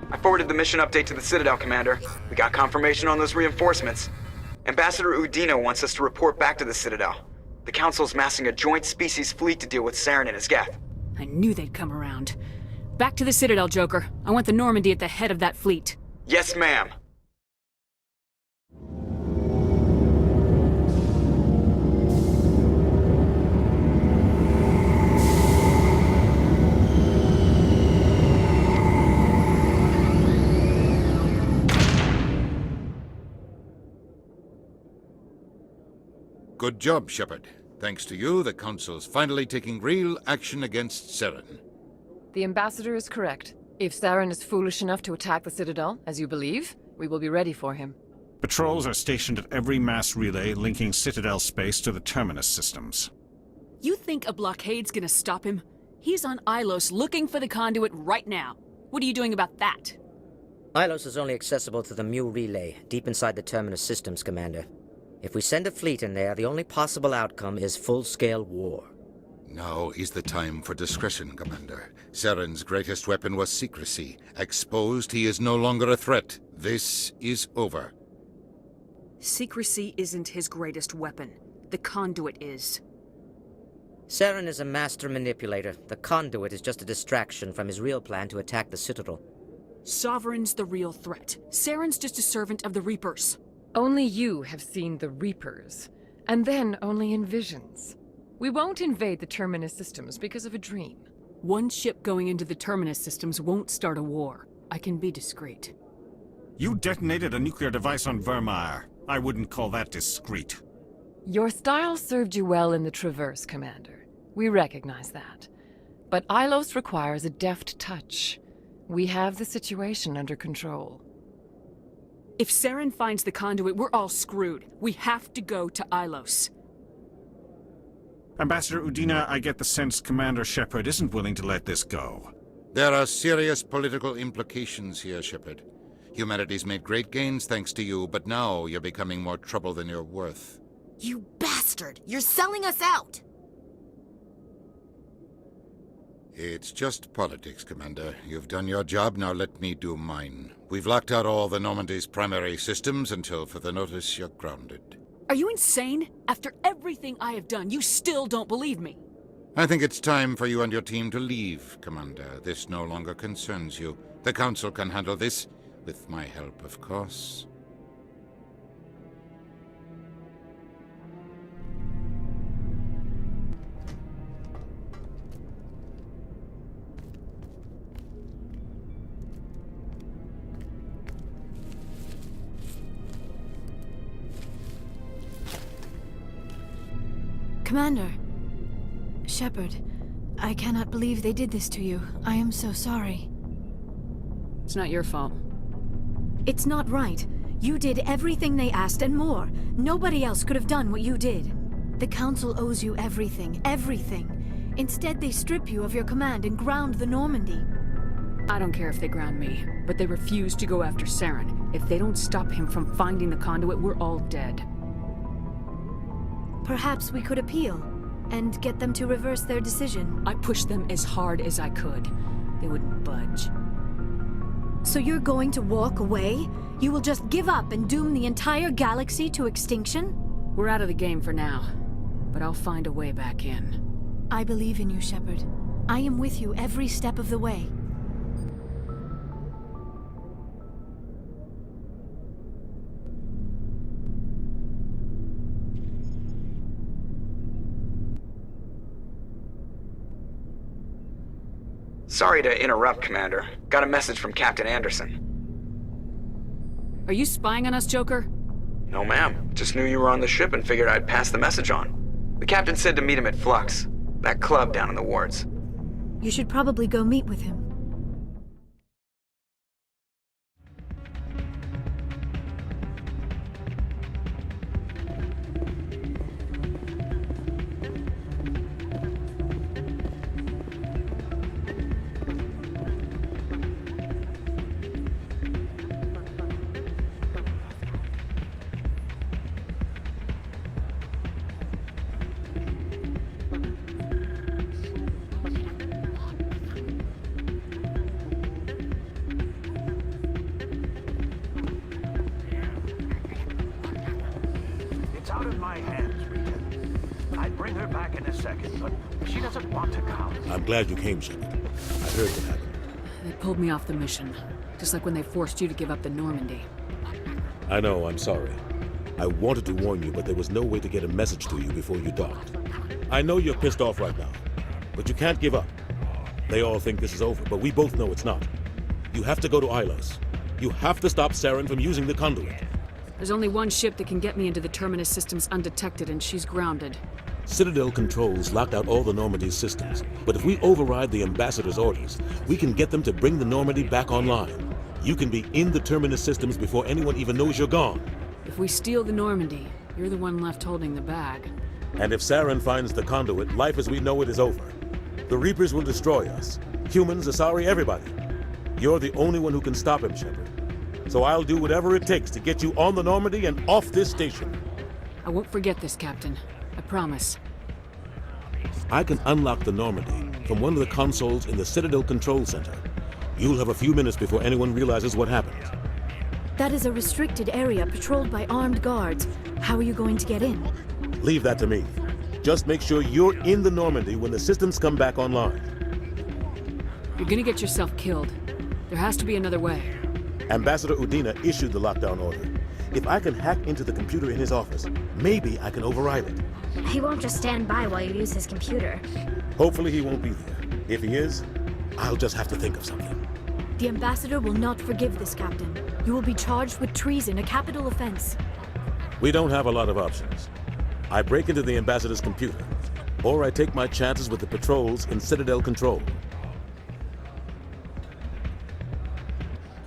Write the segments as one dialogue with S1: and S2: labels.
S1: I forwarded the mission update to the Citadel, Commander. We got confirmation on those reinforcements. Ambassador Udina wants us to report back to the Citadel. The Council's massing a joint species fleet to deal with Saren and his Geth.
S2: I knew they'd come around. Back to the Citadel, Joker. I want the Normandy at the head of that fleet.
S1: Yes, ma'am.
S3: Good job, Shepard. Thanks to you, the Council's finally taking real action against Saren.
S4: The Ambassador is correct. If Saren is foolish enough to attack the Citadel, as you believe, we will be ready for him.
S5: Patrols are stationed at every mass relay linking Citadel space to the Terminus systems.
S2: You think a blockade's gonna stop him? He's on Ilos looking for the conduit right now. What are you doing about that?
S6: Ilos is only accessible to the Mu relay, deep inside the Terminus systems, Commander. If we send a fleet in there, the only possible outcome is full-scale war.
S3: Now is the time for discretion, Commander. Saren's greatest weapon was secrecy. Exposed, he is no longer a threat. This is over.
S2: Secrecy isn't his greatest weapon. The conduit is.
S6: Saren is a master manipulator. The conduit is just a distraction from his real plan to attack the Citadel.
S2: Sovereign's the real threat. Saren's just a servant of the Reapers.
S4: Only you have seen the Reapers, and then only in visions. We won't invade the Terminus systems because of a dream.
S2: One ship going into the Terminus systems won't start a war. I can be discreet.
S5: You detonated a nuclear device on Vermeer. I wouldn't call that discreet.
S4: Your style served you well in the Traverse, Commander. We recognize that. But Ilos requires a deft touch. We have the situation under control.
S2: If Saren finds the conduit, we're all screwed. We have to go to Ilos.
S5: Ambassador Udina, I get the sense Commander Shepard isn't willing to let this go.
S3: There are serious political implications here, Shepard. Humanity's made great gains thanks to you, but now you're becoming more trouble than you're worth.
S7: You bastard! You're selling us out!
S3: It's just politics, Commander. You've done your job, now let me do mine. We've locked out all the Normandy's primary systems until further notice you're grounded.
S2: Are you insane? After everything I have done, you still don't believe me.
S3: I think it's time for you and your team to leave, Commander. This no longer concerns you. The Council can handle this, with my help, of course.
S8: Commander. Shepard, I cannot believe they did this to you. I am so sorry.
S2: It's not your fault.
S8: It's not right. You did everything they asked and more. Nobody else could have done what you did. The Council owes you everything, everything. Instead, they strip you of your command and ground the Normandy.
S2: I don't care if they ground me, but they refuse to go after Saren. If they don't stop him from finding the conduit, we're all dead.
S8: Perhaps we could appeal, and get them to reverse their decision.
S2: I pushed them as hard as I could. They wouldn't budge.
S8: So you're going to walk away? You will just give up and doom the entire galaxy to extinction?
S2: We're out of the game for now, but I'll find a way back in.
S8: I believe in you, Shepard. I am with you every step of the way.
S1: Sorry to interrupt, Commander. Got a message from Captain Anderson.
S2: Are you spying on us, Joker?
S1: No, ma'am. Just knew you were on the ship and figured I'd pass the message on. The captain said to meet him at Flux, that club down in the wards.
S8: You should probably go meet with him.
S9: second, but she doesn't want to come.
S10: I'm glad you came, Shepard. I heard what happened.
S2: They pulled me off the mission, just like when they forced you to give up the Normandy.
S10: I know, I'm sorry. I wanted to warn you, but there was no way to get a message to you before you docked. I know you're pissed off right now, but you can't give up. They all think this is over, but we both know it's not. You have to go to Ilos. You have to stop Saren from using the conduit.
S2: There's only one ship that can get me into the Terminus systems undetected, and she's grounded.
S10: Citadel controls locked out all the Normandy's systems, but if we override the Ambassador's orders, we can get them to bring the Normandy back online. You can be in the Terminus systems before anyone even knows you're gone.
S2: If we steal the Normandy, you're the one left holding the bag.
S10: And if Saren finds the conduit, life as we know it is over. The Reapers will destroy us. Humans, Asari, everybody. You're the only one who can stop him, Shepard. So I'll do whatever it takes to get you on the Normandy and off this station.
S2: I won't forget this, Captain. I promise.
S10: I can unlock the Normandy from one of the consoles in the Citadel Control Center. You'll have a few minutes before anyone realizes what happened.
S8: That is a restricted area patrolled by armed guards. How are you going to get in?
S10: Leave that to me. Just make sure you're in the Normandy when the systems come back online.
S2: You're gonna get yourself killed. There has to be another way.
S10: Ambassador Udina issued the lockdown order. If I can hack into the computer in his office, maybe I can override it.
S11: He won't just stand by while you use his computer.
S10: Hopefully he won't be there. If he is, I'll just have to think of something.
S8: The Ambassador will not forgive this, Captain. You will be charged with treason, a capital offense.
S10: We don't have a lot of options. I break into the Ambassador's computer, or I take my chances with the patrols in Citadel Control.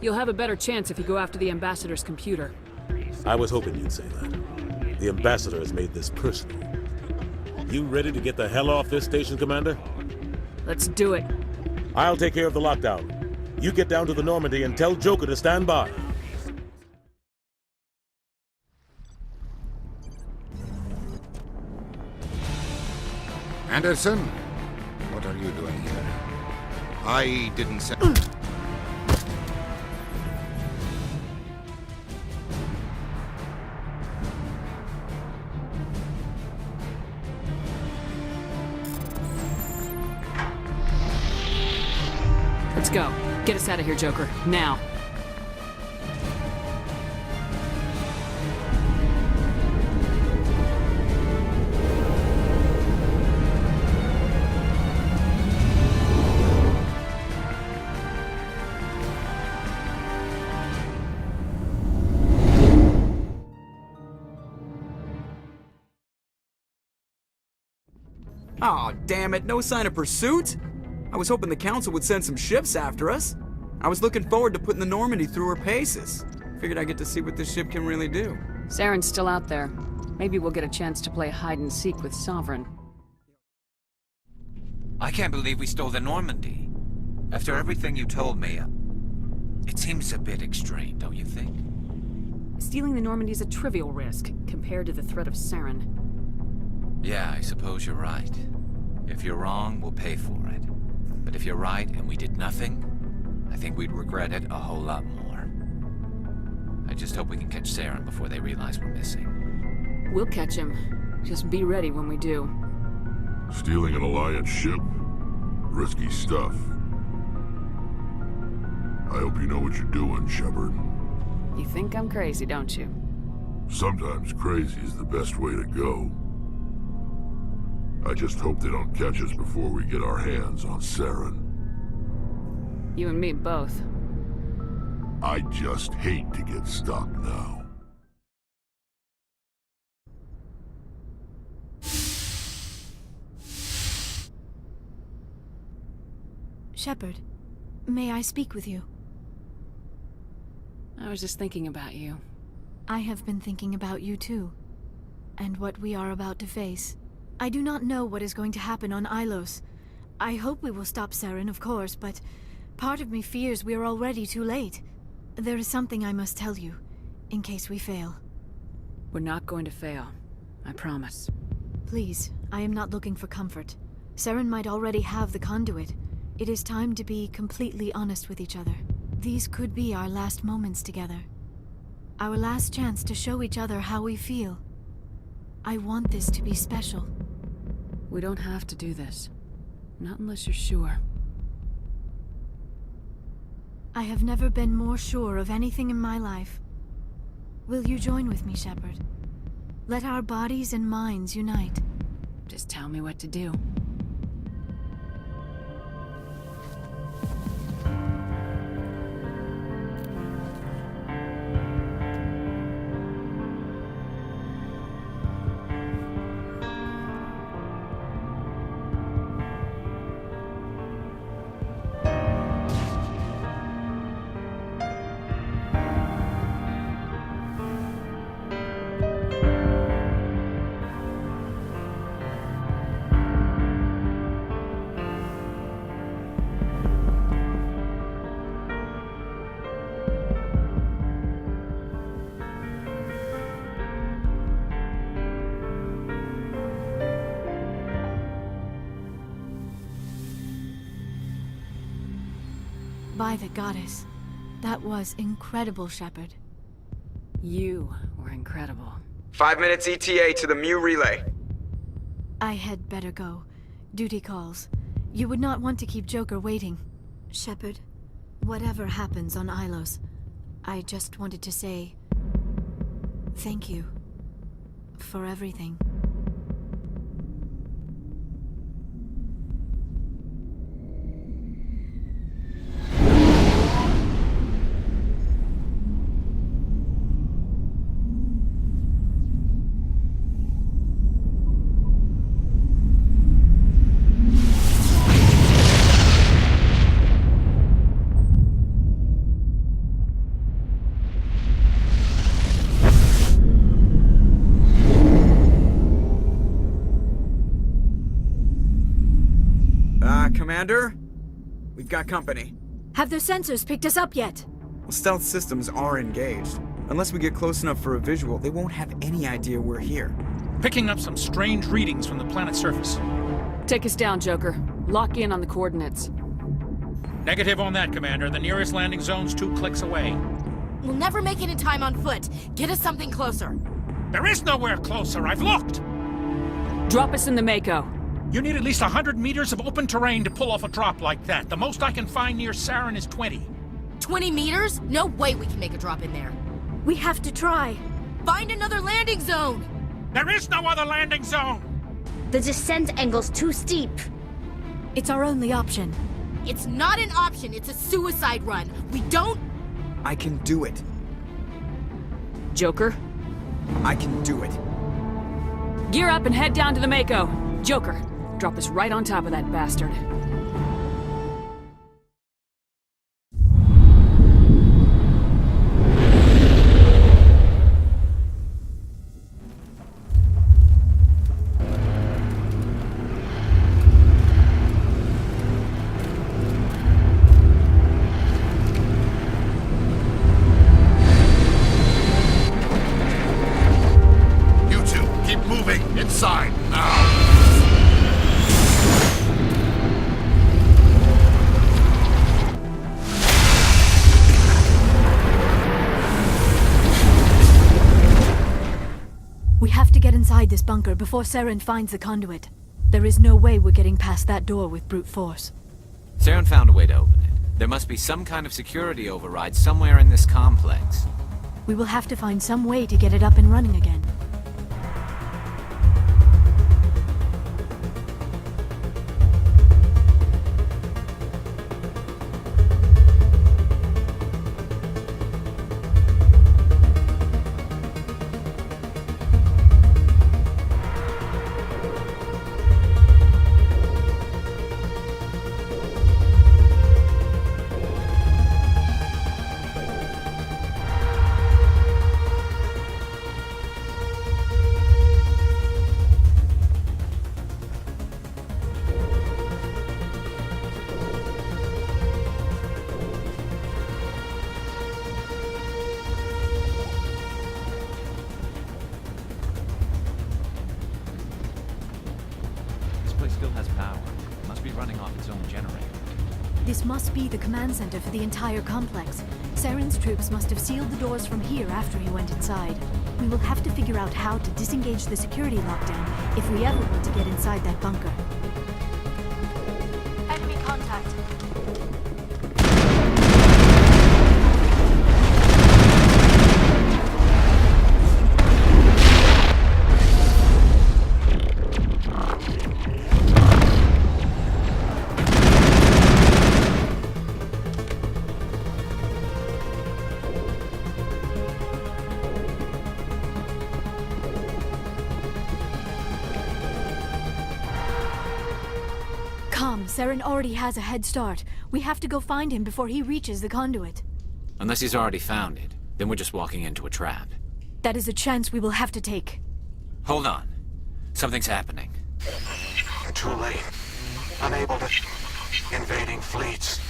S2: You'll have a better chance if you go after the Ambassador's computer.
S10: I was hoping you'd say that. The Ambassador has made this personal. You ready to get the hell off this station, Commander?
S2: Let's do it.
S10: I'll take care of the lockdown. You get down to the Normandy and tell Joker to stand by.
S3: Anderson, what are you doing here? I didn't send...
S2: Let's go. Get us out of here, Joker. Now.
S1: Aw, damn it, no sign of pursuit? I was hoping the Council would send some ships after us. I was looking forward to putting the Normandy through her paces. Figured I'd get to see what this ship can really do.
S2: Saren's still out there. Maybe we'll get a chance to play hide-and-seek with Sovereign.
S12: I can't believe we stole the Normandy. After everything you told me, it seems a bit extreme, don't you think?
S2: Stealing the Normandy is a trivial risk compared to the threat of Saren.
S12: Yeah, I suppose you're right. If you're wrong, we'll pay for it. But if you're right and we did nothing, I think we'd regret it a whole lot more. I just hope we can catch Saren before they realize we're missing.
S2: We'll catch him. Just be ready when we do.
S13: Stealing an Alliance ship? Risky stuff. I hope you know what you're doing, Shepard.
S2: You think I'm crazy, don't you?
S13: Sometimes crazy is the best way to go. I just hope they don't catch us before we get our hands on Saren.
S2: You and me both.
S13: I just hate to get stuck now.
S8: Shepard, may I speak with you?
S2: I was just thinking about you.
S8: I have been thinking about you too, and what we are about to face. I do not know what is going to happen on Ilos. I hope we will stop Saren, of course, but part of me fears we are already too late. There is something I must tell you, in case we fail.
S2: We're not going to fail. I promise.
S8: Please, I am not looking for comfort. Saren might already have the conduit. It is time to be completely honest with each other. These could be our last moments together. Our last chance to show each other how we feel. I want this to be special.
S2: We don't have to do this. Not unless you're sure.
S8: I have never been more sure of anything in my life. Will you join with me, Shepard? Let our bodies and minds unite.
S2: Just tell me what to do.
S8: By the goddess. That was incredible, Shepard.
S2: You were incredible.
S1: 5 minutes ETA to the Mu relay.
S8: I had better go. Duty calls. You would not want to keep Joker waiting. Shepard, whatever happens on Ilos, I just wanted to say... thank you. For everything.
S1: Commander? We've got company.
S8: Have their sensors picked us up yet?
S1: Well, stealth systems are engaged. Unless we get close enough for a visual, they won't have any idea we're here.
S9: Picking up some strange readings from the planet's surface.
S2: Take us down, Joker. Lock in on the coordinates.
S9: Negative on that, Commander. The nearest landing zone's 2 clicks away.
S7: We'll never make it in time on foot. Get us something closer.
S9: There is nowhere closer. I've looked.
S2: Drop us in the Mako.
S9: You need at least 100 meters of open terrain to pull off a drop like that. The most I can find near Saren is 20.
S7: 20 meters? No way we can make a drop in there.
S8: We have to try.
S7: Find another landing zone!
S9: There is no other landing zone!
S11: The descent angle's too steep.
S8: It's our only option.
S7: It's not an option, it's a suicide run. We don't...
S1: I can do it.
S2: Joker?
S1: I can do it.
S2: Gear up and head down to the Mako. Joker, drop us right on top of that bastard.
S3: You two, keep moving inside now.
S8: We have to get inside this bunker before Saren finds the conduit. There is no way we're getting past that door with brute force.
S12: Saren found a way to open it. There must be some kind of security override somewhere in this complex.
S8: We will have to find some way to get it up and running again. This must be the command center for the entire complex. Saren's troops must have sealed the doors from here after he went inside. We will have to figure out how to disengage the security lockdown if we ever want to get inside that bunker. Enemy contact. Saren already has a head start. We have to go find him before he reaches the conduit.
S12: Unless he's already found it, then we're just walking into a trap.
S8: That is a chance we will have to take.
S12: Hold on. Something's happening.
S14: Too late. Unable to... Invading fleets.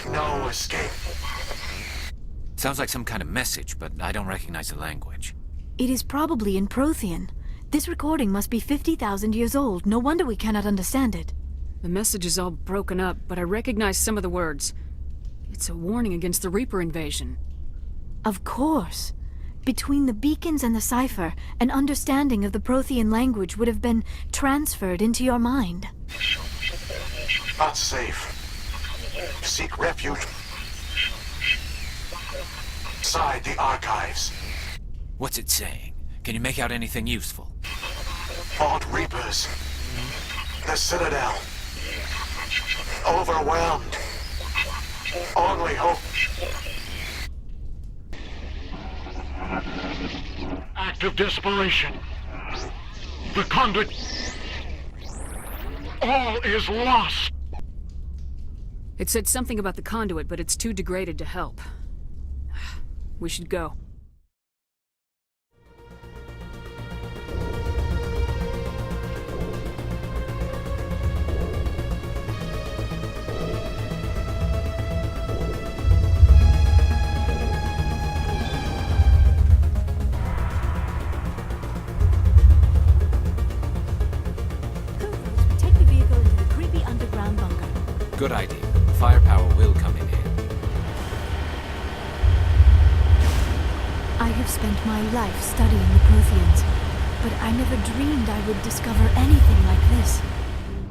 S14: No escape.
S12: Sounds like some kind of message, but I don't recognize the language.
S8: It is probably in Prothean. This recording must be 50,000 years old. No wonder we cannot understand it.
S2: The message is all broken up, but I recognize some of the words. It's a warning against the Reaper invasion.
S8: Of course. Between the beacons and the cipher, an understanding of the Prothean language would have been transferred into your mind.
S14: Unsafe. Seek refuge inside the archives.
S12: What's it saying? Can you make out anything useful?
S14: Fought Reapers. The Citadel. Overwhelmed. Only hope. Act of desperation. The conduit. All is lost.
S2: It said something about the conduit, but it's too degraded to help. We should go.
S12: Good idea. Firepower will come in handy.
S8: I have spent my life studying the Protheans, but I never dreamed I would discover anything like this.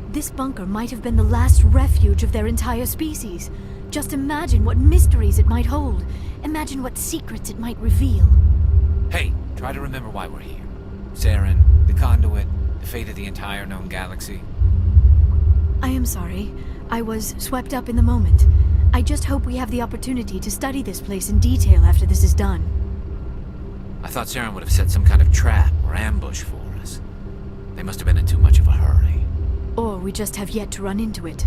S8: This bunker might have been the last refuge of their entire species. Just imagine what mysteries it might hold. Imagine what secrets it might reveal.
S12: Hey, try to remember why we're here. Saren, the conduit, the fate of the entire known galaxy.
S8: I am sorry. I was swept up in the moment. I just hope we have the opportunity to study this place in detail after this is done.
S12: I thought Saren would have set some kind of trap or ambush for us. They must have been in too much of a hurry.
S8: Or we just have yet to run into it.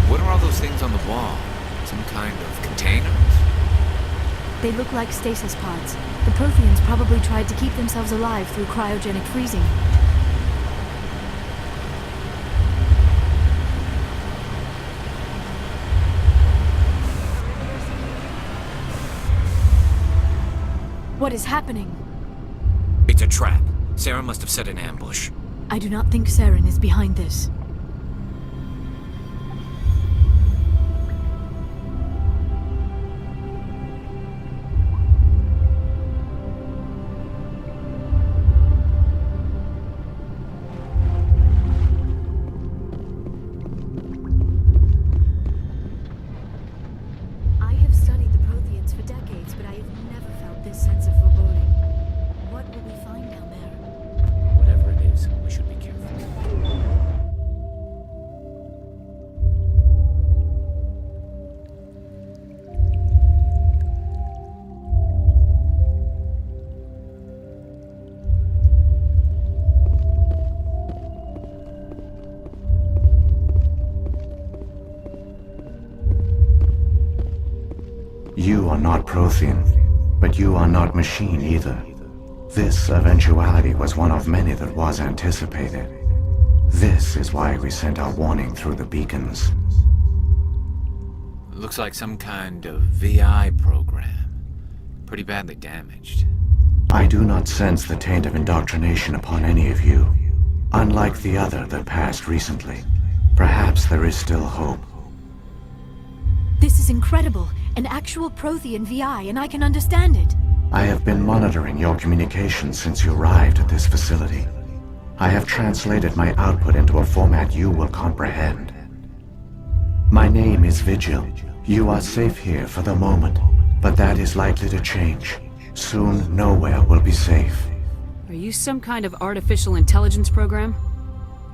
S12: What are all those things on the wall? Some kind of containers?
S8: They look like stasis pods. The Protheans probably tried to keep themselves alive through cryogenic freezing. What is happening?
S12: It's a trap. Saren must have set an ambush.
S8: I do not think Saren is behind this.
S15: You are not Prothean, but you are not machine either. This eventuality was one of many that was anticipated. This is why we sent our warning through the beacons.
S12: Looks like some kind of VI program. Pretty badly damaged.
S15: I do not sense the taint of indoctrination upon any of you. Unlike the other that passed recently, perhaps there is still hope.
S8: This is incredible. An actual Prothean VI, and I can understand it.
S15: I have been monitoring your communications since you arrived at this facility. I have translated my output into a format you will comprehend. My name is Vigil. You are safe here for the moment, but that is likely to change. Soon, nowhere will be safe.
S2: Are you some kind of artificial intelligence program?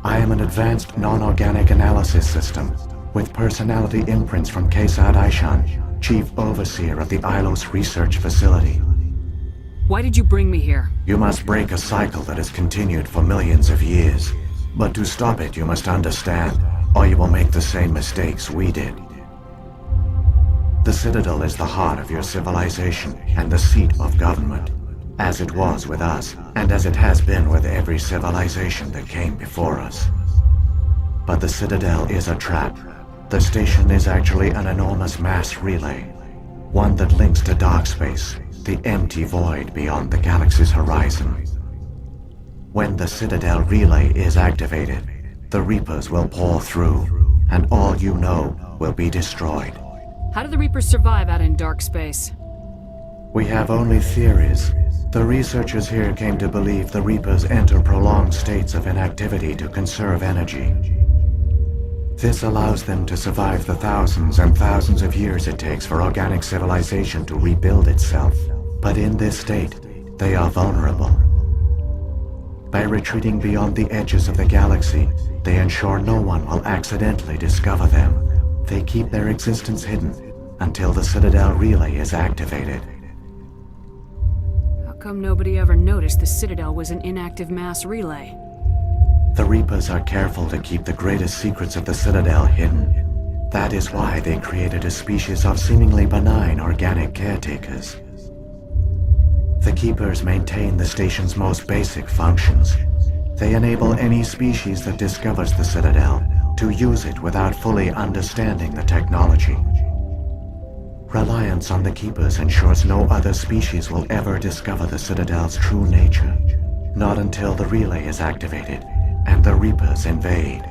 S15: I am an advanced non-organic analysis system, with personality imprints from Kesad Aishan, Chief Overseer of the Ilos Research Facility.
S2: Why did you bring me here?
S15: You must break a cycle that has continued for millions of years. But to stop it, you must understand, or you will make the same mistakes we did. The Citadel is the heart of your civilization and the seat of government, as it was with us, and as it has been with every civilization that came before us. But the Citadel is a trap. The station is actually an enormous mass relay, one that links to dark space, the empty void beyond the galaxy's horizon. When the Citadel relay is activated, the Reapers will pour through, and all you know will be destroyed.
S2: How do the Reapers survive out in dark space?
S15: We have only theories. The researchers here came to believe the Reapers enter prolonged states of inactivity to conserve energy. This allows them to survive the thousands and thousands of years it takes for organic civilization to rebuild itself. But in this state, they are vulnerable. By retreating beyond the edges of the galaxy, they ensure no one will accidentally discover them. They keep their existence hidden until the Citadel relay is activated.
S2: How come nobody ever noticed the Citadel was an inactive mass relay?
S15: The Reapers are careful to keep the greatest secrets of the Citadel hidden. That is why they created a species of seemingly benign organic caretakers. The Keepers maintain the station's most basic functions. They enable any species that discovers the Citadel to use it without fully understanding the technology. Reliance on the Keepers ensures no other species will ever discover the Citadel's true nature. Not until the relay is activated and the Reapers invade.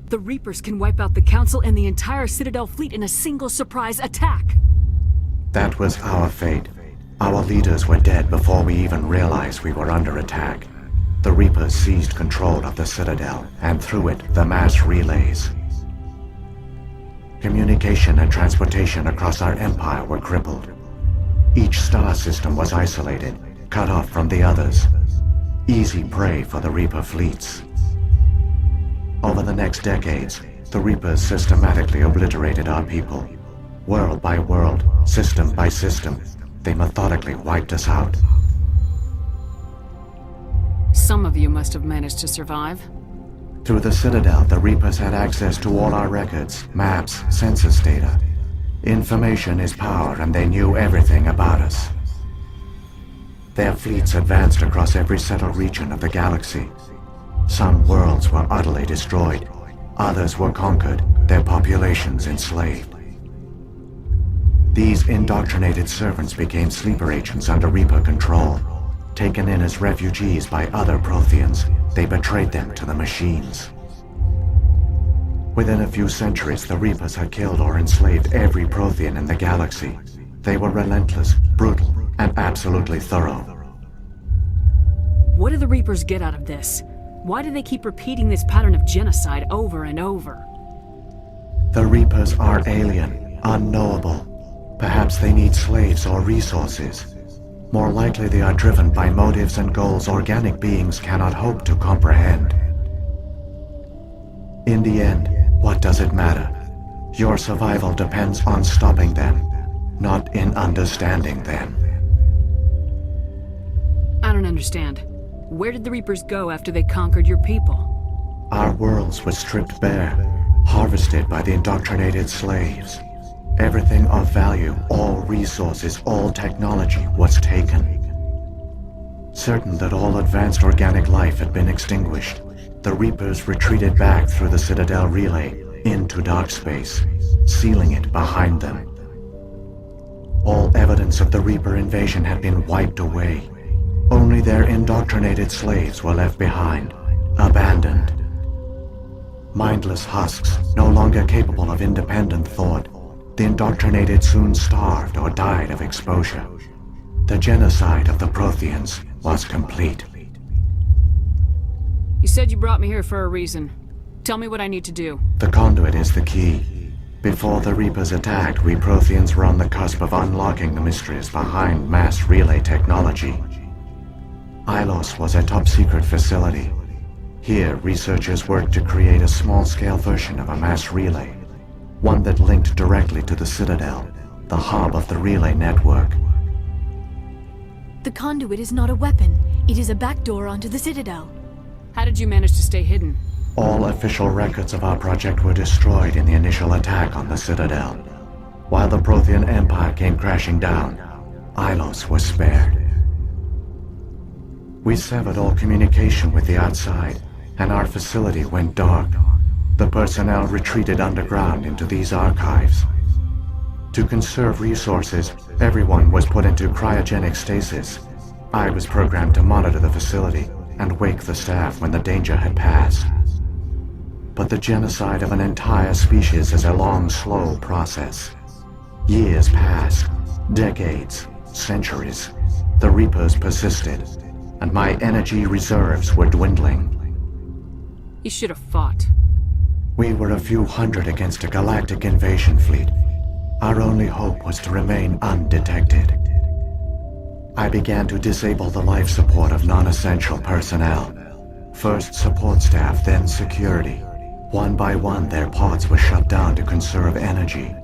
S2: The Reapers can wipe out the Council and the entire Citadel fleet in a single surprise attack.
S15: That was our fate. Our leaders were dead before we even realized we were under attack. The Reapers seized control of the Citadel, and through it, the mass relays. Communication and transportation across our empire were crippled. Each star system was isolated, cut off from the others. Easy prey for the Reaper fleets. Over the next decades, the Reapers systematically obliterated our people. World by world, system by system, they methodically wiped us out.
S2: Some of you must have managed to survive.
S15: Through the Citadel, the Reapers had access to all our records, maps, census data. Information is power, and they knew everything about us. Their fleets advanced across every settled region of the galaxy. Some worlds were utterly destroyed. Others were conquered, their populations enslaved. These indoctrinated servants became sleeper agents under Reaper control. Taken in as refugees by other Protheans, they betrayed them to the machines. Within a few centuries, the Reapers had killed or enslaved every Prothean in the galaxy. They were relentless, brutal, and absolutely thorough.
S2: What do the Reapers get out of this? Why do they keep repeating this pattern of genocide over and over?
S15: The Reapers are alien, unknowable. Perhaps they need slaves or resources. More likely they are driven by motives and goals organic beings cannot hope to comprehend. In the end, what does it matter? Your survival depends on stopping them, not in understanding them.
S2: I don't understand. Where did the Reapers go after they conquered your people?
S15: Our worlds were stripped bare, harvested by the indoctrinated slaves. Everything of value, all resources, all technology was taken. Certain that all advanced organic life had been extinguished, the Reapers retreated back through the Citadel relay into dark space, sealing it behind them. All evidence of the Reaper invasion had been wiped away. Only their indoctrinated slaves were left behind, abandoned. Mindless husks, no longer capable of independent thought, the indoctrinated soon starved or died of exposure. The genocide of the Protheans was complete.
S2: You said you brought me here for a reason. Tell me what I need to do.
S15: The conduit is the key. Before the Reapers attacked, we Protheans were on the cusp of unlocking the mysteries behind mass relay technology. Ilos was a top-secret facility. Here, researchers worked to create a small-scale version of a mass relay, one that linked directly to the Citadel, the hub of the relay network.
S8: The conduit is not a weapon. It is a backdoor onto the Citadel.
S2: How did you manage to stay hidden?
S15: All official records of our project were destroyed in the initial attack on the Citadel. While the Prothean Empire came crashing down, Ilos was spared. We severed all communication with the outside, and our facility went dark. The personnel retreated underground into these archives. To conserve resources, everyone was put into cryogenic stasis. I was programmed to monitor the facility and wake the staff when the danger had passed. But the genocide of an entire species is a long, slow process. Years passed, decades, centuries. The Reapers persisted, and my energy reserves were dwindling.
S2: You should have fought.
S15: We were a few hundred against a galactic invasion fleet. Our only hope was to remain undetected. I began to disable the life support of non-essential personnel. First support staff, then security. One by one, their pods were shut down to conserve energy.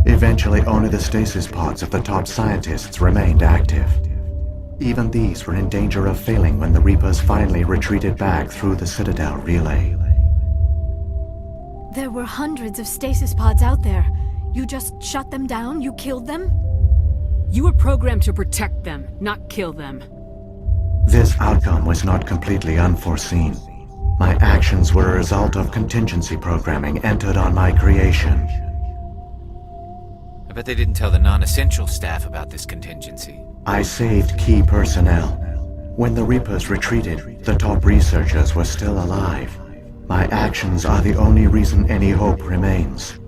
S15: Eventually, only the stasis pods of the top scientists remained active. Even these were in danger of failing when the Reapers finally retreated back through the Citadel relay.
S8: There were hundreds of stasis pods out there. You just shut them down? You killed them?
S2: You were programmed to protect them, not kill them.
S15: This outcome was not completely unforeseen. My actions were a result of contingency programming entered on my creation.
S12: I bet they didn't tell the non-essential staff about this contingency.
S15: I saved key personnel. When the Reapers retreated, the top researchers were still alive. My actions are the only reason any hope remains.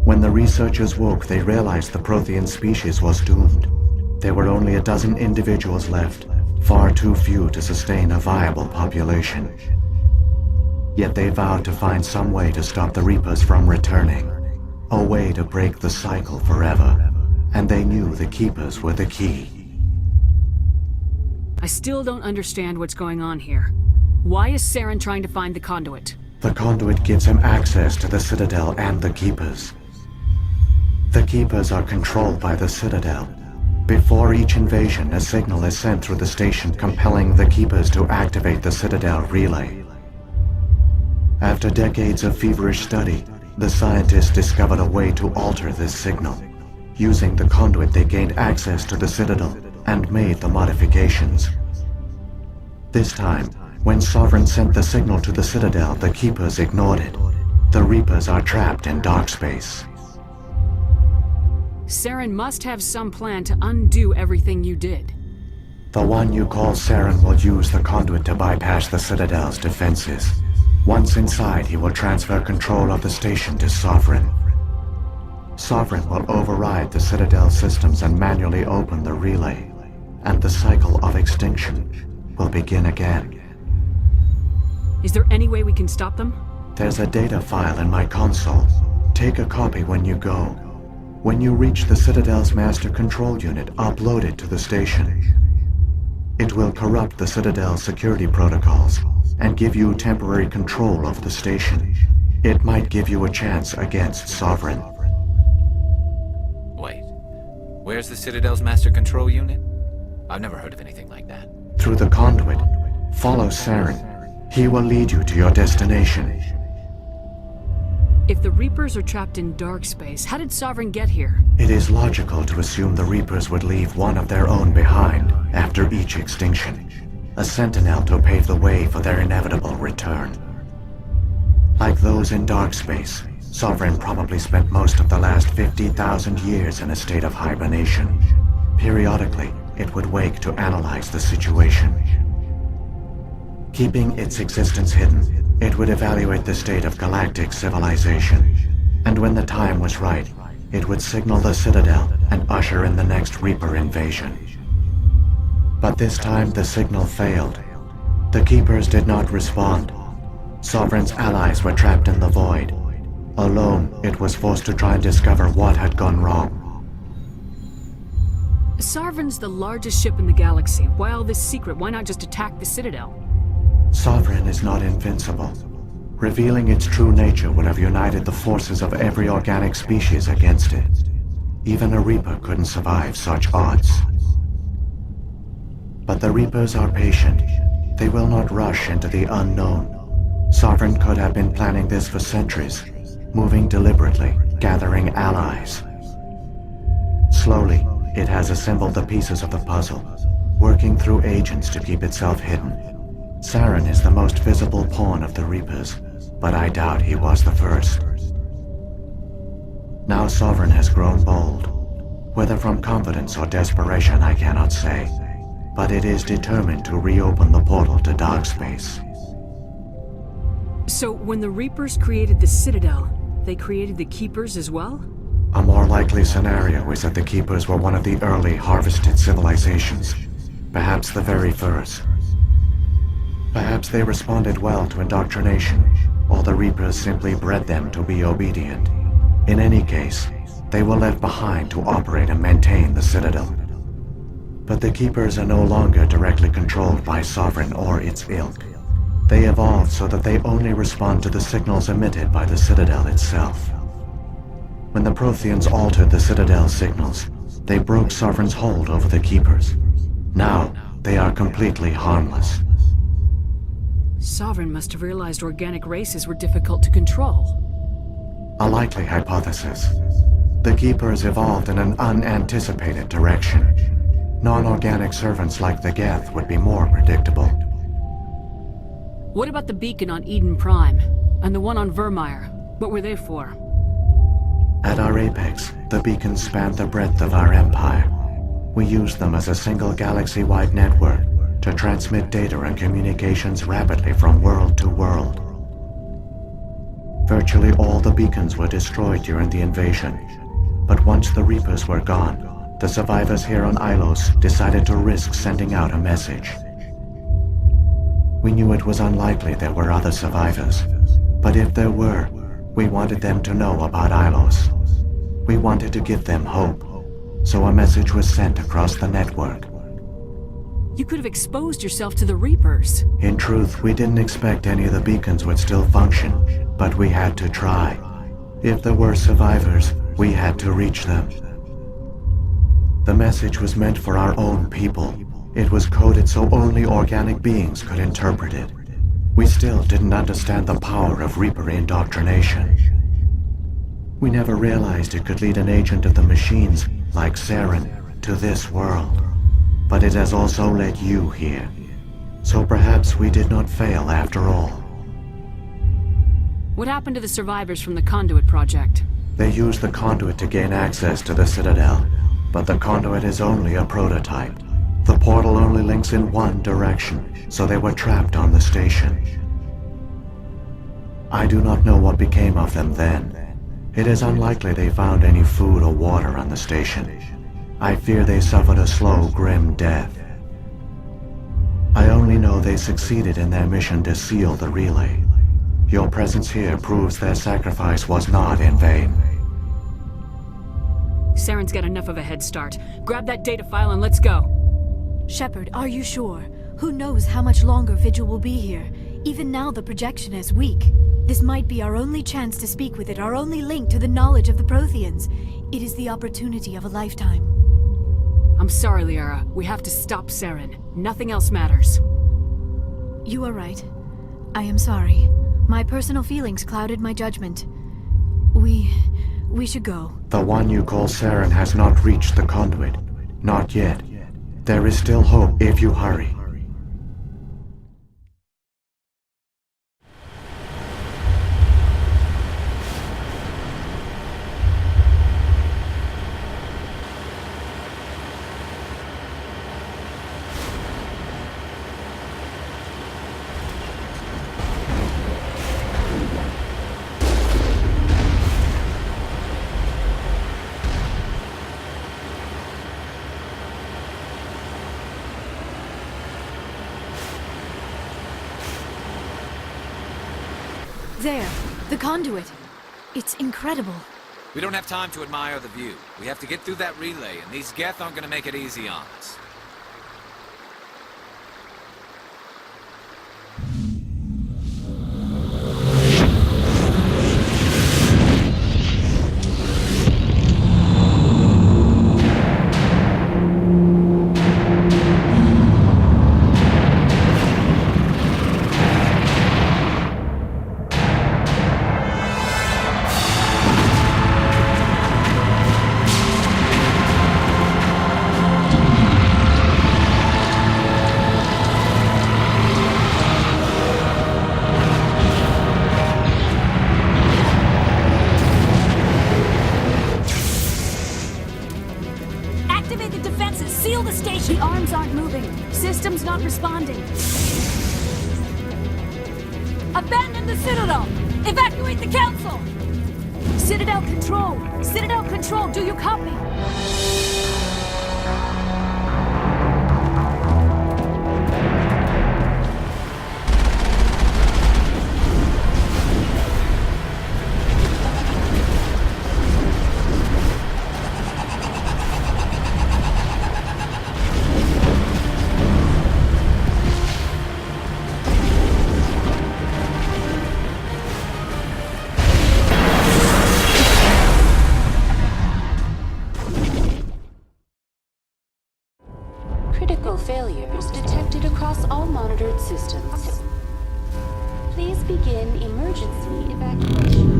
S15: When the researchers woke, they realized the Prothean species was doomed. There were only a dozen individuals left, far too few to sustain a viable population. Yet they vowed to find some way to stop the Reapers from returning, a way to break the cycle forever. And they knew the Keepers were the key.
S2: I still don't understand what's going on here. Why is Saren trying to find the conduit?
S15: The conduit gives him access to the Citadel and the Keepers. The Keepers are controlled by the Citadel. Before each invasion, a signal is sent through the station compelling the Keepers to activate the Citadel relay. After decades of feverish study, the scientists discovered a way to alter this signal. Using the conduit, they gained access to the Citadel and made the modifications. This time, when Sovereign sent the signal to the Citadel, the Keepers ignored it. The Reapers are trapped in dark space.
S2: Saren must have some plan to undo everything you did.
S15: The one you call Saren will use the conduit to bypass the Citadel's defenses. Once inside, he will transfer control of the station to Sovereign. Sovereign will override the Citadel systems and manually open the relay, and the cycle of extinction will begin again.
S2: Is there any way we can stop them?
S15: There's a data file in my console. Take a copy when you go. When you reach the Citadel's master control unit, upload it to the station. It will corrupt the Citadel's security protocols and give you temporary control of the station. It might give you a chance against Sovereign.
S12: Wait, where's the Citadel's master control unit? I've never heard of anything like that.
S15: Through the conduit, follow Saren. He will lead you to your destination.
S2: If the Reapers are trapped in dark space, how did Sovereign get here?
S15: It is logical to assume the Reapers would leave one of their own behind after each extinction. A sentinel to pave the way for their inevitable return. Like those in dark space, Sovereign probably spent most of the last 50,000 years in a state of hibernation. Periodically, it would wake to analyze the situation. Keeping its existence hidden, it would evaluate the state of galactic civilization. And when the time was right, it would signal the Citadel and usher in the next Reaper invasion. But this time the signal failed. The Keepers did not respond. Sovereign's allies were trapped in the void. Alone, it was forced to try and discover what had gone wrong.
S2: Sovereign's the largest ship in the galaxy. Why all this secret? Why not just attack the Citadel?
S15: Sovereign is not invincible. Revealing its true nature would have united the forces of every organic species against it. Even a Reaper couldn't survive such odds. But the Reapers are patient. They will not rush into the unknown. Sovereign could have been planning this for centuries, moving deliberately, gathering allies. Slowly, it has assembled the pieces of the puzzle, working through agents to keep itself hidden. Saren is the most visible pawn of the Reapers, but I doubt he was the first. Now Sovereign has grown bold. Whether from confidence or desperation, I cannot say. But it is determined to reopen the portal to dark space.
S2: So, when the Reapers created the Citadel, they created the Keepers as well?
S15: A more likely scenario is that the Keepers were one of the early harvested civilizations. Perhaps the very first. Perhaps they responded well to indoctrination, or the Reapers simply bred them to be obedient. In any case, they were left behind to operate and maintain the Citadel. But the Keepers are no longer directly controlled by Sovereign or its ilk. They evolved so that they only respond to the signals emitted by the Citadel itself. When the Protheans altered the Citadel's signals, they broke Sovereign's hold over the Keepers. Now, they are completely harmless.
S2: Sovereign must have realized organic races were difficult to control.
S15: A likely hypothesis. The Keepers evolved in an unanticipated direction. Non-organic servants like the Geth would be more predictable.
S2: What about the beacon on Eden Prime? And the one on Vermeer? What were they for?
S15: At our apex, the beacons spanned the breadth of our empire. We used them as a single galaxy-wide network to transmit data and communications rapidly from world to world. Virtually all the beacons were destroyed during the invasion, but once the Reapers were gone, the survivors here on Ilos decided to risk sending out a message. We knew it was unlikely there were other survivors, but if there were, we wanted them to know about Ilos. We wanted to give them hope, so a message was sent across the network.
S2: You could have exposed yourself to the Reapers.
S15: In truth, we didn't expect any of the beacons would still function, but we had to try. If there were survivors, we had to reach them. The message was meant for our own people. It was coded so only organic beings could interpret it. We still didn't understand the power of Reaper indoctrination. We never realized it could lead an agent of the machines, like Saren, to this world. But it has also led you here. So perhaps we did not fail after all.
S2: What happened to the survivors from the Conduit project?
S15: They used the Conduit to gain access to the Citadel, but the Conduit is only a prototype. The portal only links in one direction, so they were trapped on the station. I do not know what became of them then. It is unlikely they found any food or water on the station. I fear they suffered a slow, grim death. I only know they succeeded in their mission to seal the relay. Your presence here proves their sacrifice was not in vain.
S2: Saren's got enough of a head start. Grab that data file and let's go.
S8: Shepard, are you sure? Who knows how much longer Vigil will be here? Even now the projection is weak. This might be our only chance to speak with it, our only link to the knowledge of the Protheans. It is the opportunity of a lifetime.
S2: I'm sorry, Liara. We have to stop Saren. Nothing else matters.
S8: You are right. I am sorry. My personal feelings clouded my judgment. We should go.
S15: The one you call Saren has not reached the Conduit. Not yet. There is still hope if you hurry.
S8: There, the conduit. It's incredible.
S12: We don't have time to admire the view. We have to get through that relay, and these Geth aren't gonna make it easy on us.
S8: Activate the defenses! Seal the station! The arms aren't moving. System's not responding. Abandon the Citadel! Evacuate the Council! Citadel Control! Citadel Control, do you copy?
S16: Critical failures detected across all monitored systems. Please begin emergency evacuation.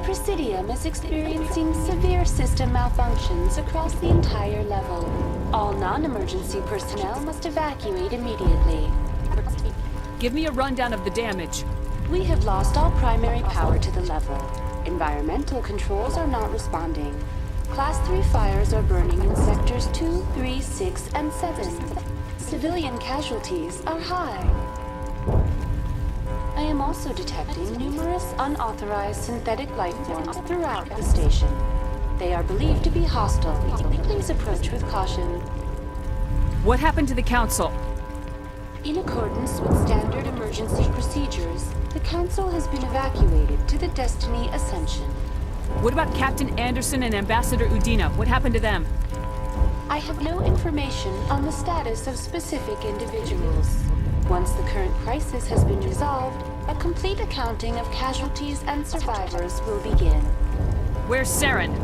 S16: Presidium is experiencing severe system malfunctions across the entire level. All non-emergency personnel must evacuate immediately.
S2: Give me a rundown of the damage.
S16: We have lost all primary power to the level. Environmental controls are not responding. Class 3 fires are burning in sectors 2, 3, 6, and 7. Civilian casualties are high. I am also detecting numerous unauthorized synthetic life forms throughout the station. They are believed to be hostile. Please approach with caution.
S2: What happened to the Council?
S16: In accordance with standard emergency procedures, the Council has been evacuated to the Destiny Ascension.
S2: What about Captain Anderson and Ambassador Udina? What happened to them?
S16: I have no information on the status of specific individuals. Once the current crisis has been resolved, a complete accounting of casualties and survivors will begin.
S2: Where's Saren?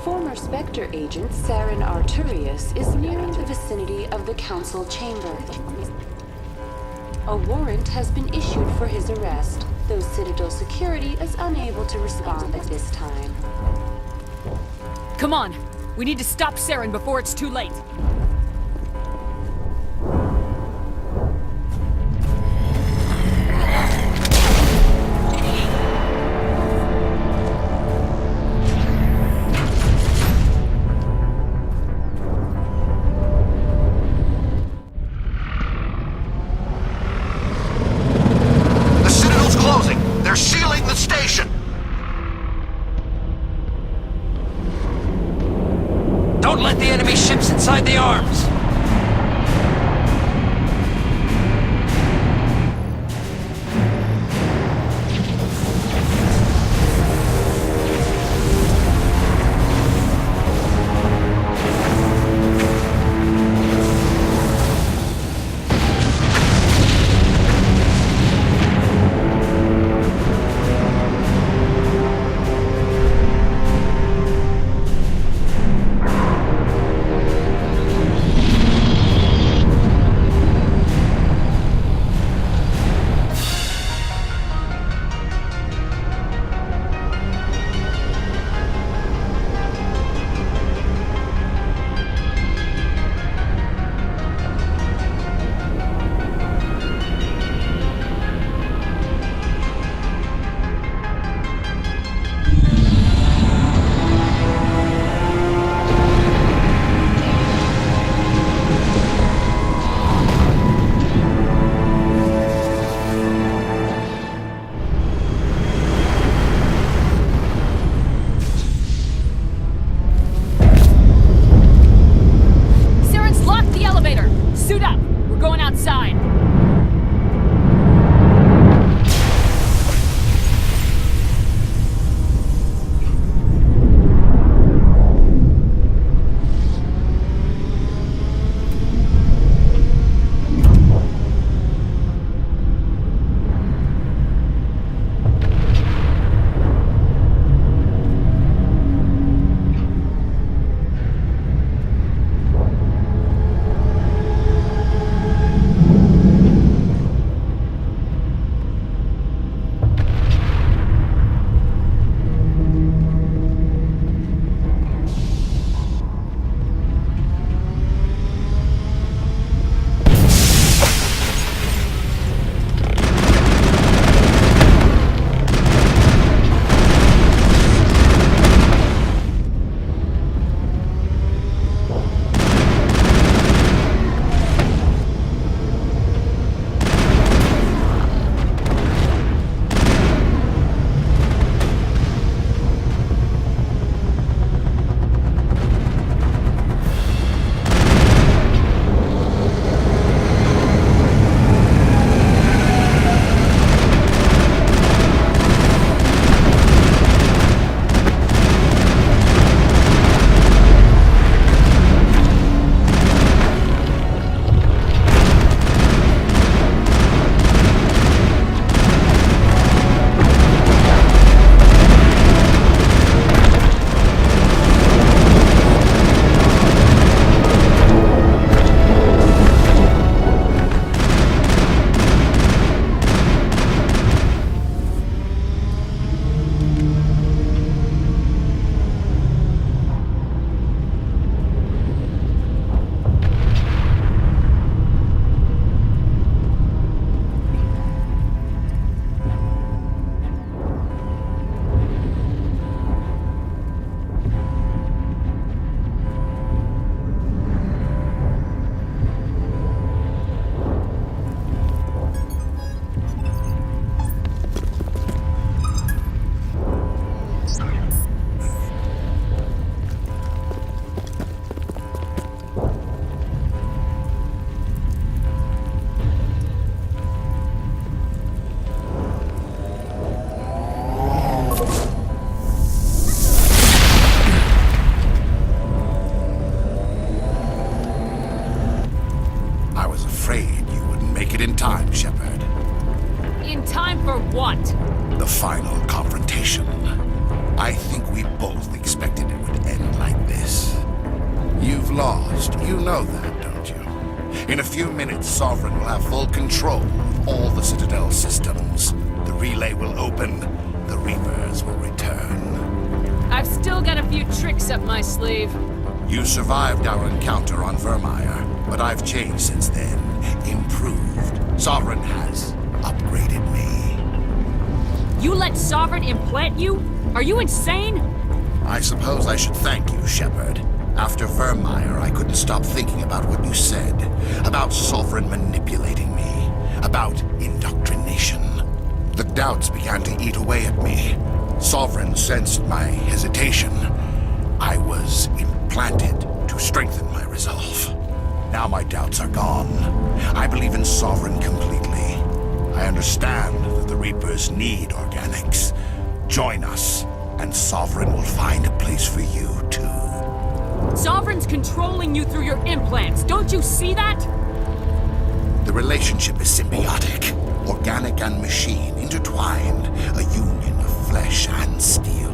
S16: Former Spectre agent Saren Arturius is nearing the vicinity of the Council chamber. A warrant has been issued for his arrest, though Citadel security is unable to respond at this time.
S2: Come on! We need to stop Saren before it's too late!
S12: Don't let the enemy ships inside the
S2: Suit up! We're going outside!
S17: time, Shepard.
S2: In time for what?
S17: The final confrontation. I think we both expected it would end like this. You've lost. You know that, don't you? In a few minutes, Sovereign will have full control of all the Citadel systems. The relay will open. The Reapers will return.
S2: I've still got a few tricks up my sleeve.
S17: You survived our encounter on Vermeer, but I've changed since then. Improved. Sovereign has upgraded me.
S2: You let Sovereign implant you? Are you insane?
S17: I suppose I should thank you, Shepard. After Vermeer, I couldn't stop thinking about what you said. About Sovereign manipulating me. About indoctrination. The doubts began to eat away at me. Sovereign sensed my hesitation. I was implanted to strengthen my resolve. Now my doubts are gone. I believe in Sovereign completely. I understand that the Reapers need organics. Join us, and Sovereign will find a place for you, too.
S2: Sovereign's controlling you through your implants. Don't you see that?
S17: The relationship is symbiotic. Organic and machine intertwined. A union of flesh and steel.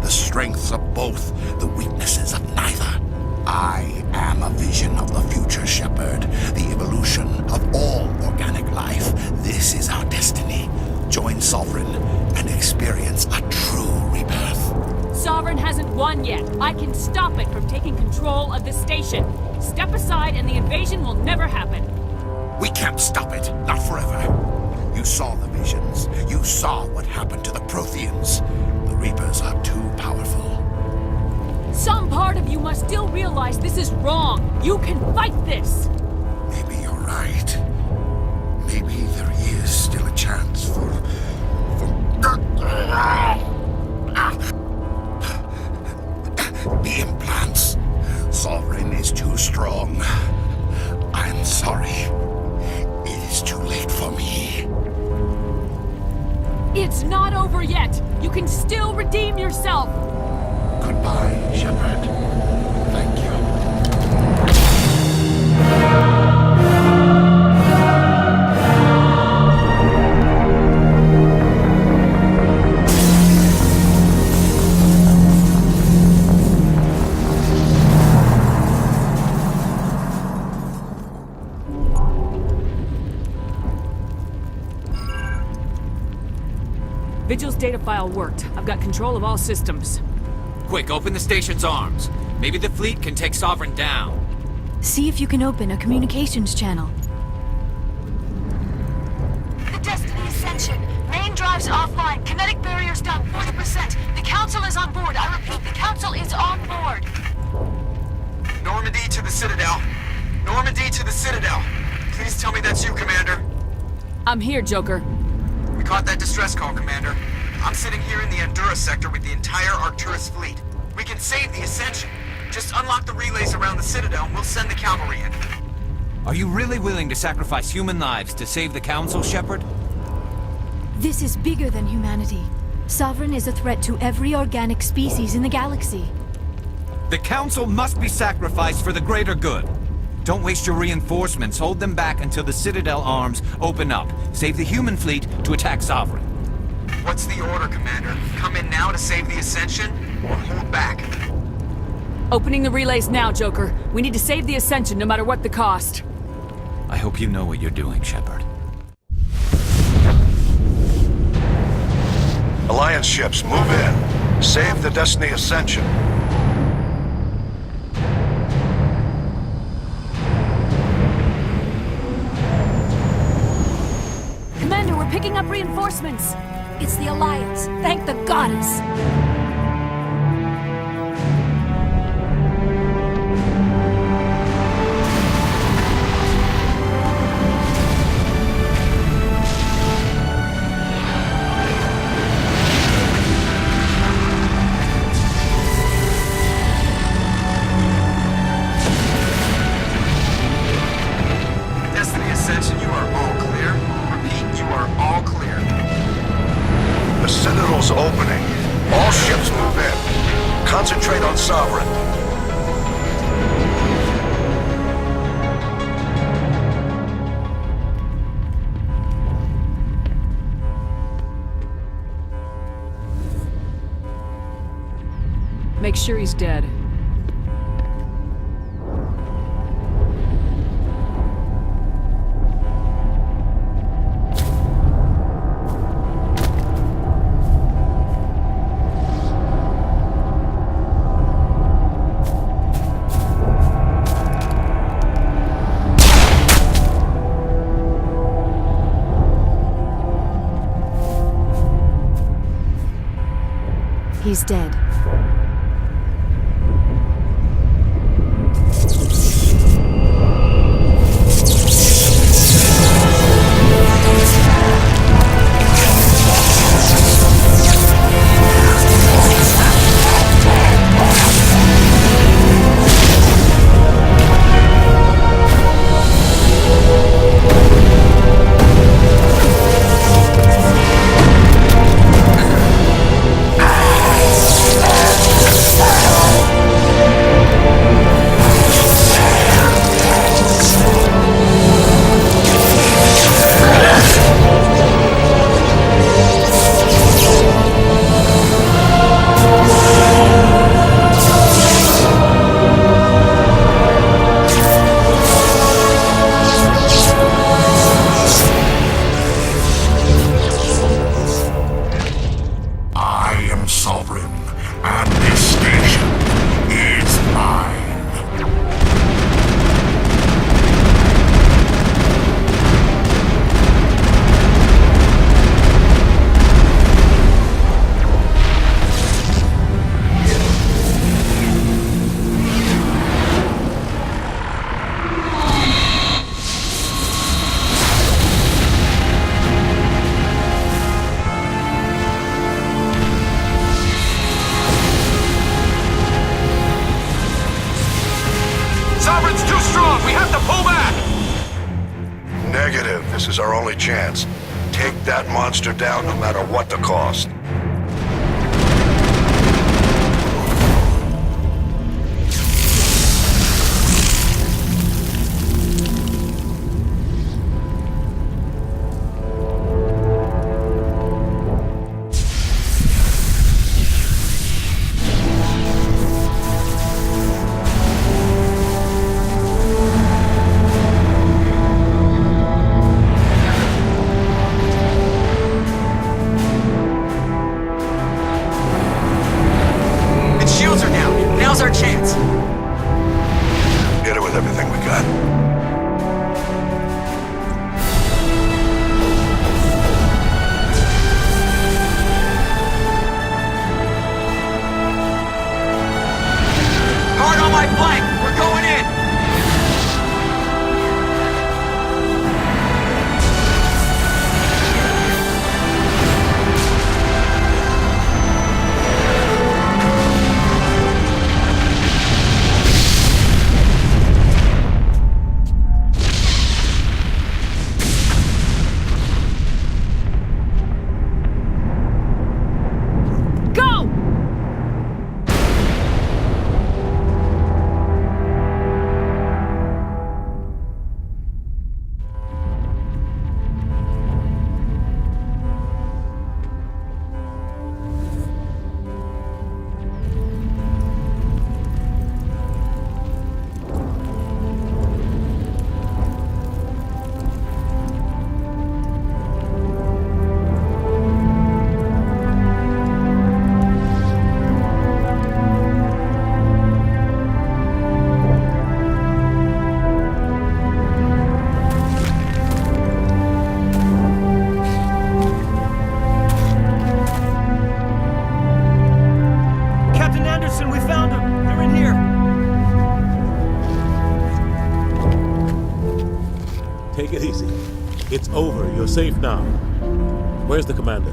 S17: The strengths of both, the weaknesses of neither. I am a vision of the future, Shepard. The evolution of all organic life. This is our destiny. Join Sovereign and experience a true rebirth.
S2: Sovereign hasn't won yet. I can stop it from taking control of the station. Step aside and the invasion will never happen.
S17: We can't stop it. Not forever. You saw the visions. You saw what happened to the Protheans. The Reapers are too powerful.
S2: Some part of you must still realize this is wrong. You can fight this.
S17: Maybe you're right. Maybe there is still a chance for... The implants. Sovereign is too strong. I'm sorry.
S2: It's not over yet! You can still redeem yourself!
S17: Goodbye, Shepard. Thank you.
S2: Vigil's data file worked. I've got control of all systems.
S12: Quick, open the station's arms. Maybe the fleet can take Sovereign down.
S8: See if you can open a communications channel.
S18: The Destiny Ascension. Main drives offline. Kinetic barriers down 40%. The Council is on board. I repeat, the Council is on board.
S1: Normandy to the Citadel. Normandy to the Citadel. Please tell me that's you, Commander.
S2: I'm here, Joker.
S1: We caught that distress call, Commander. I'm sitting here in the Endura sector with the entire Arcturus fleet. We can save the Ascension. Just unlock the relays around the Citadel and we'll send the cavalry in.
S12: Are you really willing to sacrifice human lives to save the Council, Shepard?
S8: This is bigger than humanity. Sovereign is a threat to every organic species in the galaxy.
S12: The Council must be sacrificed for the greater good. Don't waste your reinforcements. Hold them back until the Citadel arms open up. Save the human fleet to attack Sovereign.
S1: What's the order, Commander? Come in now to save the Ascension, or hold back?
S2: Opening the relays now, Joker. We need to save the Ascension no matter what the cost.
S12: I hope you know what you're doing, Shepard.
S19: Alliance ships, move in. Save the Destiny Ascension.
S8: Commander, we're picking up reinforcements. It's the Alliance. Thank the goddess.
S1: Destiny Ascension, you are all clear. Repeat, you are all clear.
S19: The Citadel's opening. All ships move in. Concentrate on Sovereign.
S2: Make sure he's dead.
S8: He's dead.
S19: take that monster down no matter what the cost.
S10: Take it easy. It's over. You're safe now. Where's the commander?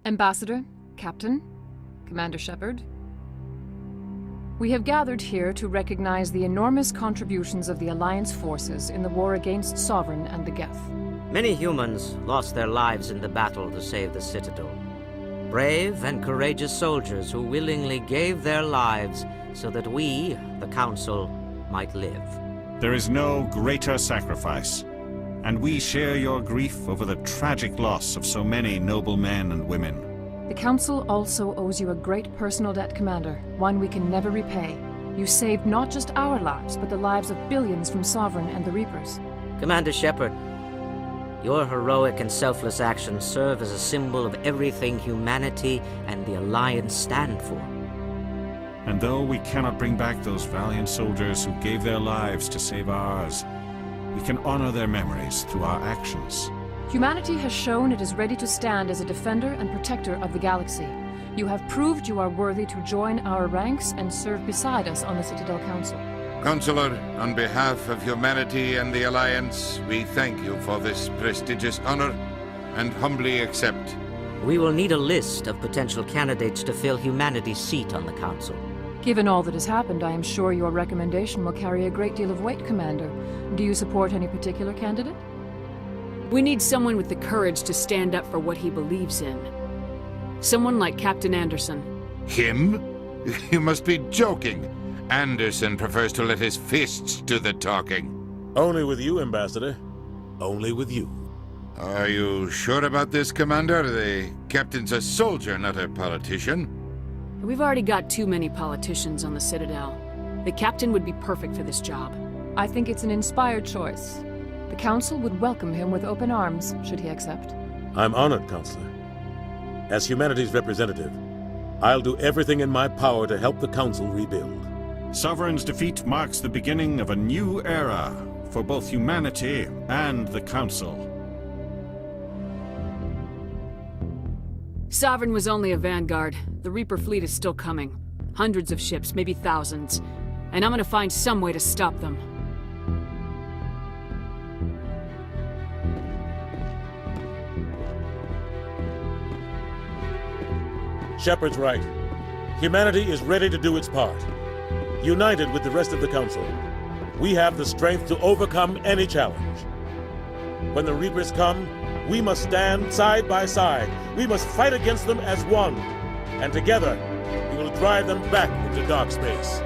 S4: Ambassador, Captain, Commander Shepard. We have gathered here to recognize the enormous contributions of the Alliance forces in the war against Sovereign and the Geth.
S6: Many humans lost their lives in the battle to save the Citadel. Brave and courageous soldiers who willingly gave their lives so that we, the Council, might live.
S5: There is no greater sacrifice, and we share your grief over the tragic loss of so many noble men and women.
S4: The Council also owes you a great personal debt, Commander, one we can never repay. You saved not just our lives, but the lives of billions from Sovereign and the Reapers.
S6: Commander Shepard, your heroic and selfless actions serve as a symbol of everything humanity and the Alliance stand for.
S5: And though we cannot bring back those valiant soldiers who gave their lives to save ours, we can honor their memories through our actions.
S4: Humanity has shown it is ready to stand as a defender and protector of the galaxy. You have proved you are worthy to join our ranks and serve beside us on the Citadel Council.
S3: Counselor, on behalf of humanity and the Alliance, we thank you for this prestigious honor and humbly accept.
S6: We will need a list of potential candidates to fill humanity's seat on the Council.
S4: Given all that has happened, I am sure your recommendation will carry a great deal of weight, Commander. Do you support any particular candidate?
S2: We need someone with the courage to stand up for what he believes in. Someone like Captain Anderson.
S3: Him? You must be joking. Anderson prefers to let his fists do the talking.
S10: Only with you, Ambassador. Only with you.
S3: Are you sure about this, Commander? The captain's a soldier, not a politician.
S2: We've already got too many politicians on the Citadel. The captain would be perfect for this job.
S4: I think it's an inspired choice. The Council would welcome him with open arms, should he accept.
S10: I'm honored, Counselor. As humanity's representative, I'll do everything in my power to help the Council rebuild.
S5: Sovereign's defeat marks the beginning of a new era for both humanity and the Council.
S2: Sovereign was only a vanguard. The Reaper fleet is still coming. Hundreds of ships, maybe thousands. And I'm gonna find some way to stop them.
S10: Shepard's right. Humanity is ready to do its part. United with the rest of the Council, we have the strength to overcome any challenge. When the Reapers come, we must stand side by side. We must fight against them as one. And together, we will drive them back into dark space.